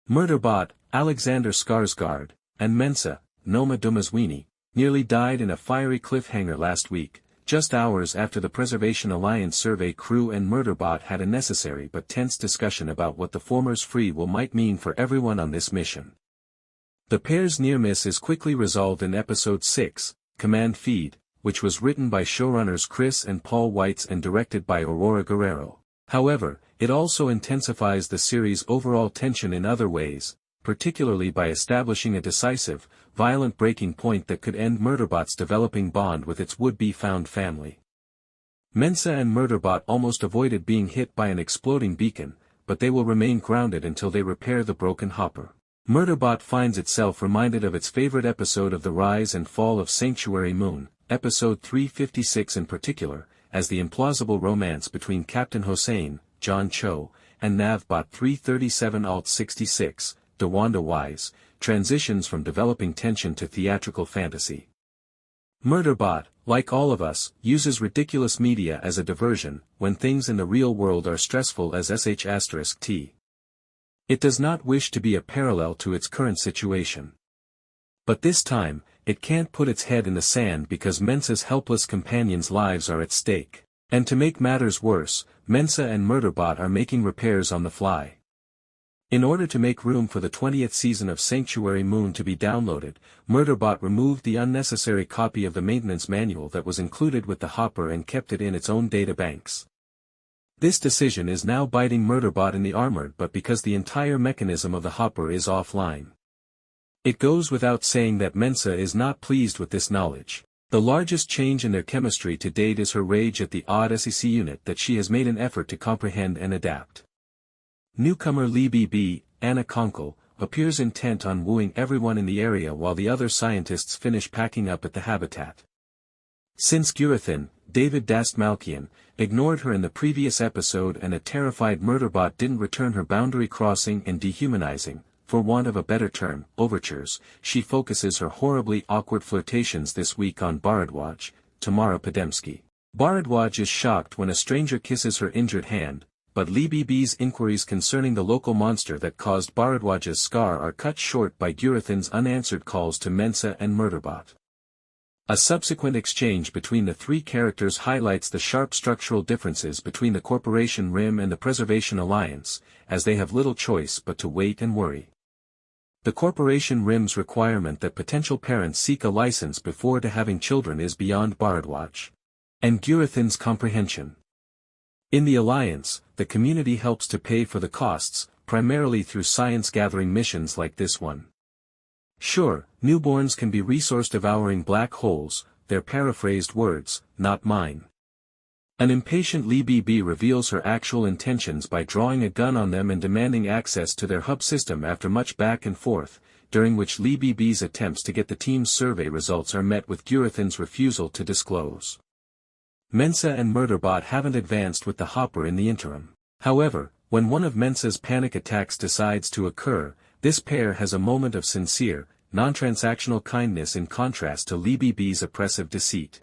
Murderbot, Alexander Skarsgård, and Mensah, Noma Dumezweni, nearly died in a fiery cliffhanger last week, just hours after the Preservation Alliance survey crew and Murderbot had a necessary but tense discussion about what the former's free will might mean for everyone on this mission. The pair's near-miss is quickly resolved in Episode 6, Command Feed, which was written by showrunners Chris and Paul Weitz and directed by Aurora Guerrero. However, it also intensifies the series' overall tension in other ways, particularly by establishing a decisive, violent breaking point that could end Murderbot's developing bond with its would-be found family. Mensah and Murderbot almost avoided being hit by an exploding beacon, but they will remain grounded until they repair the broken hopper. Murderbot finds itself reminded of its favorite episode of The Rise and Fall of Sanctuary Moon, episode 356 in particular, as the implausible romance between Captain Hossein, John Cho, and Nav Bot 337-66, DeWanda Wise, transitions from developing tension to theatrical fantasy. Murderbot, like all of us, uses ridiculous media as a diversion, when things in the real world are stressful as sh*t. It does not wish to be a parallel to its current situation. But this time, it can't put its head in the sand because Mensah's helpless companions' lives are at stake. And to make matters worse, Mensah and Murderbot are making repairs on the fly. In order to make room for the 20th season of Sanctuary Moon to be downloaded, Murderbot removed the unnecessary copy of the maintenance manual that was included with the hopper and kept it in its own databanks. This decision is now biting Murderbot in the armor, but because the entire mechanism of the hopper is offline. It goes without saying that Mensah is not pleased with this knowledge. The largest change in their chemistry to date is her rage at the odd SEC unit that she has made an effort to comprehend and adapt. Newcomer Lee BB, Anna Conkle, appears intent on wooing everyone in the area while the other scientists finish packing up at the habitat. Since Gurathan, David Dastmalkian, ignored her in the previous episode and a terrified Murderbot didn't return her boundary crossing and dehumanizing, for want of a better term, overtures, she focuses her horribly awkward flirtations this week on Bharadwaj, Tamara Podemski. Bharadwaj is shocked when a stranger kisses her injured hand, but Lee BB's inquiries concerning the local monster that caused Bharadwaj's scar are cut short by Gurathan's unanswered calls to Mensah and Murderbot. A subsequent exchange between the three characters highlights the sharp structural differences between the Corporation Rim and the Preservation Alliance, as they have little choice but to wait and worry. The Corporation Rim's requirement that potential parents seek a license before having children is beyond Bharadwaj. And Gurathan's comprehension. In the Alliance, the community helps to pay for the costs, primarily through science-gathering missions like this one. Sure, newborns can be resource-devouring black holes, their paraphrased words, not mine. An impatient Lee BB reveals her actual intentions by drawing a gun on them and demanding access to their hub system after much back and forth, during which Lee BB's attempts to get the team's survey results are met with Gurathan's refusal to disclose. Mensah and Murderbot haven't advanced with the hopper in the interim. However, when one of Mensah's panic attacks decides to occur, this pair has a moment of sincere, non-transactional kindness in contrast to Lee BB's oppressive deceit.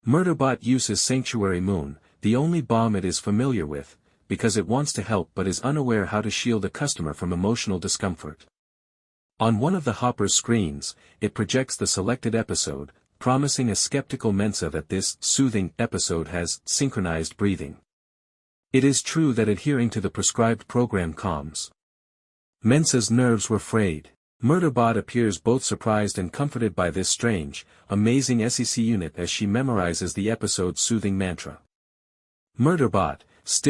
Murderbot uses Sanctuary Moon, the only bomb it is familiar with, because it wants to help but is unaware how to shield a customer from emotional discomfort. On one of the hopper's screens, it projects the selected episode, promising a skeptical Mensah that this soothing episode has synchronized breathing. It is true that adhering to the prescribed program calms. Mensah's nerves were frayed. Murderbot appears both surprised and comforted by this strange, amazing SEC unit as she memorizes the episode's soothing mantra. Murderbot, still